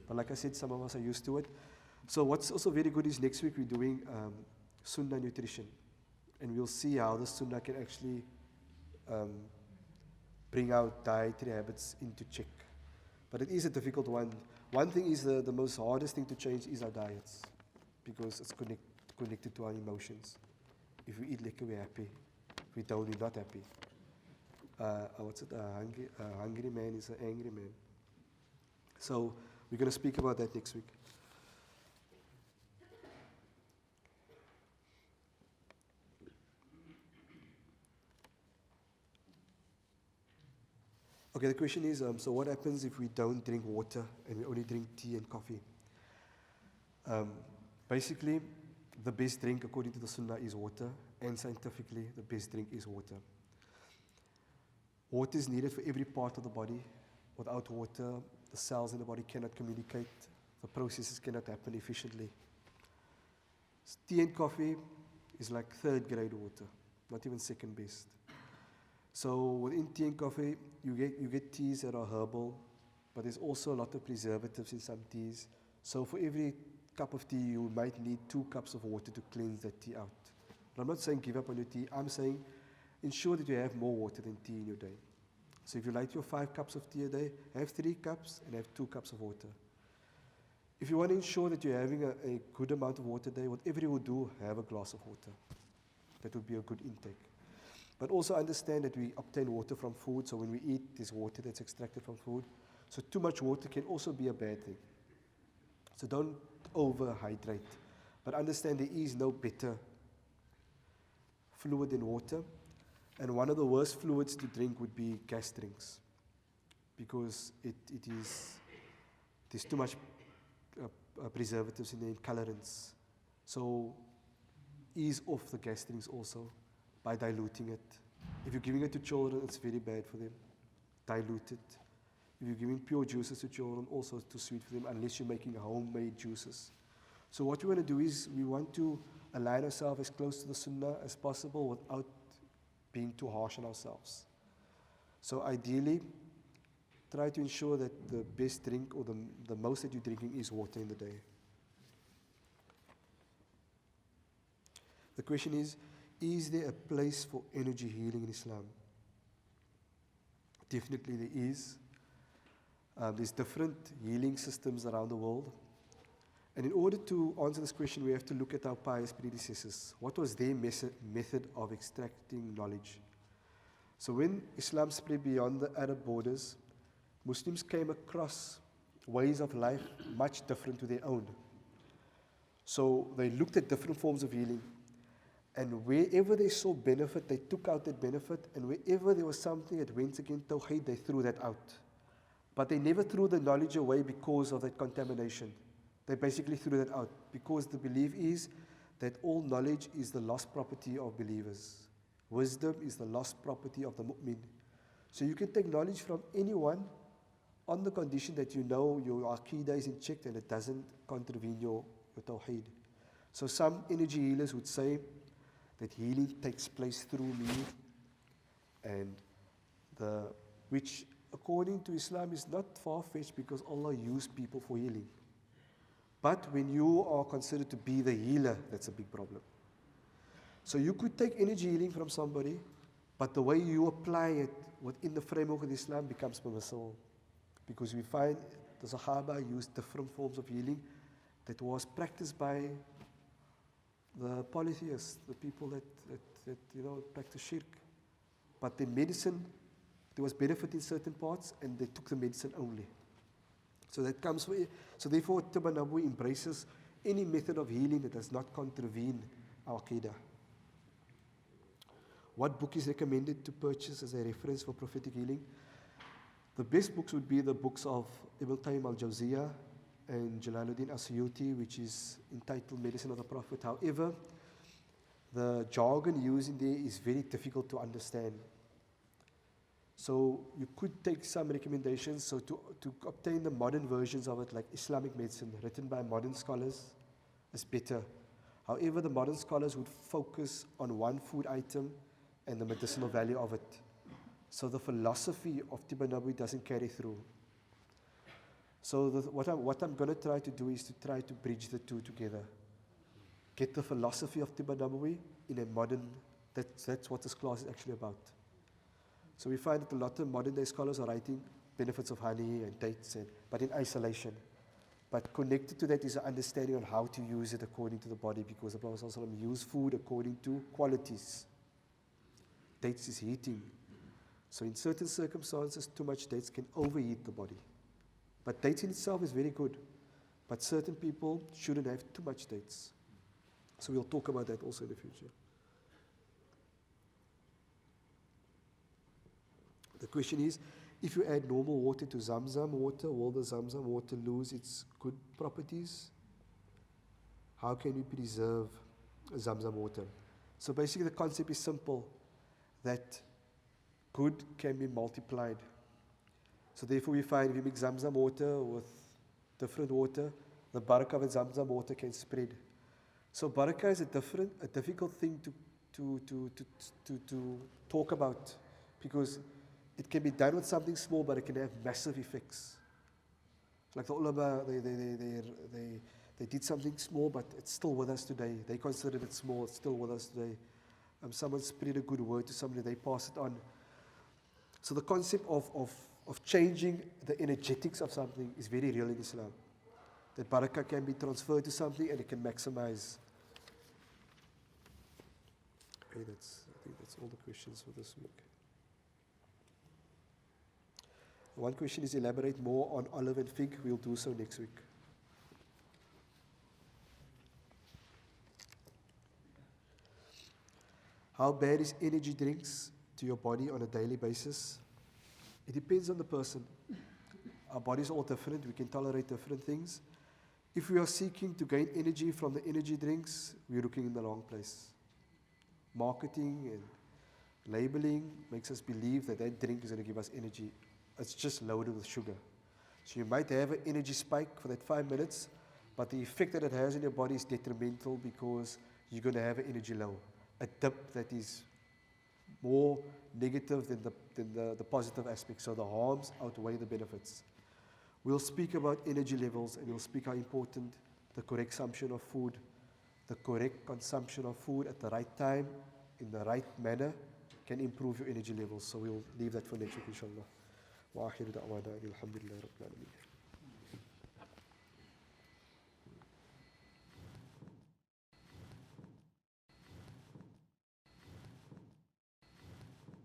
But like I said, some of us are used to it. So what's also very good is next week we're doing Sunnah nutrition. And we'll see how the Sunnah can actually bring our dietary habits into check. But it is a difficult one. One thing is the most hardest thing to change is our diets, because it's connected to our emotions. If we eat liquor, we're happy. If we don't, we're not happy. A hungry man is an angry man. So we're going to speak about that next week. Okay, the question is, so what happens if we don't drink water and we only drink tea and coffee? Basically, the best drink according to the Sunnah is water, and scientifically, the best drink is water. Water is needed for every part of the body. Without water, the cells in the body cannot communicate. The processes cannot happen efficiently. Tea and coffee is like third grade water, not even second best. So within tea and coffee, you get teas that are herbal, but there's also a lot of preservatives in some teas. So for every cup of tea, you might need 2 cups of water to cleanse that tea out. But I'm not saying give up on your tea. I'm saying ensure that you have more water than tea in your day. So if you like your 5 cups of tea a day, have 3 cups and have 2 cups of water. If you want to ensure that you're having a good amount of water a day, whatever you will do, have a glass of water. That would be a good intake. But also understand that we obtain water from food, so when we eat, there's water that's extracted from food. So too much water can also be a bad thing. So don't overhydrate. But understand there is no better fluid than water. And one of the worst fluids to drink would be gas drinks, because there's too much preservatives in the colorants. So ease off the gas drinks also by diluting it. If you're giving it to children, it's very bad for them. Dilute it. If you're giving pure juices to children, also it's too sweet for them, unless you're making homemade juices. So what we want to do is we want to align ourselves as close to the Sunnah as possible without being too harsh on ourselves. So ideally, try to ensure that the best drink or the most that you're drinking is water in the day. The question is there a place for energy healing in Islam? Definitely there is. There's different healing systems around the world. And in order to answer this question, we have to look at our pious predecessors. What was their method of extracting knowledge? So when Islam spread beyond the Arab borders, Muslims came across ways of life much different to their own. So they looked at different forms of healing. And wherever they saw benefit, they took out that benefit. And wherever there was something that went against Tawheed, they threw that out. But they never threw the knowledge away because of that contamination. They basically threw that out because the belief is that all knowledge is the lost property of believers. Wisdom is the lost property of the mu'min. So you can take knowledge from anyone on the condition that you know your aqidah is in check and it doesn't contravene your tawheed. So some energy healers would say that healing takes place through me, and which according to Islam is not far-fetched because Allah used people for healing. But when you are considered to be the healer, that's a big problem. So you could take energy healing from somebody, but the way you apply it within the framework of Islam becomes permissible. Because we find the Sahaba used different forms of healing that was practiced by the polytheists, the people that practice shirk. But the medicine, there was benefit in certain parts, and they took the medicine only. So that comes from, so therefore Tibb an-Nabawi embraces any method of healing that does not contravene our Aqidah. What book is recommended to purchase as a reference for prophetic healing? The best books would be the books of Ibn Qayyim al-Jawziyah and Jalaluddin Asyuti, which is entitled Medicine of the Prophet. However, the jargon used in there is very difficult to understand. So you could take some recommendations. So to obtain the modern versions of it, like Islamic medicine, written by modern scholars, is better. However, the modern scholars would focus on one food item and the medicinal value of it. So the philosophy of Tibb an-Nabawi doesn't carry through. So what I'm going to try to do is to try to bridge the two together. Get the philosophy of Tibb an-Nabawi in a modern, that's what this class is actually about. So we find that a lot of modern day scholars are writing benefits of honey and dates, but in isolation. But connected to that is an understanding on how to use it according to the body, because the Prophet ﷺ used food according to qualities. Dates is heating. So in certain circumstances, too much dates can overheat the body. But dates in itself is very good. But certain people shouldn't have too much dates. So we'll talk about that also in the future. The question is, if you add normal water to Zamzam water, will the Zamzam water lose its good properties? How can we preserve Zamzam water? So basically the concept is simple, that good can be multiplied. So therefore we find if you mix Zamzam water with different water, the barakah of Zamzam water can spread. So barakah is a difficult thing to talk about, because it can be done with something small, but it can have massive effects. Like the ulama, they did something small, but it's still with us today. They considered it small, it's still with us today. Someone spread a good word to somebody, they pass it on. So the concept of changing the energetics of something is very real in Islam. That barakah can be transferred to something and it can maximize. Okay, I think that's all the questions for this week. One question is elaborate more on olive and fig. We'll do so next week. How bad is energy drinks to your body on a daily basis? It depends on the person. Our bodies are all different. We can tolerate different things. If we are seeking to gain energy from the energy drinks, we're looking in the wrong place. Marketing and labeling makes us believe that that drink is going to give us energy. It's just loaded with sugar. So you might have an energy spike for that 5 minutes, but the effect that it has on your body is detrimental, because you're going to have an energy low. A dip that is more negative than the positive aspects. So the harms outweigh the benefits. We'll speak about energy levels, and we'll speak how important the correct consumption of food, at the right time, in the right manner, can improve your energy levels. So we'll leave that for next week, inshallah. وآخر دعوانا الحمد لله رب العالمين.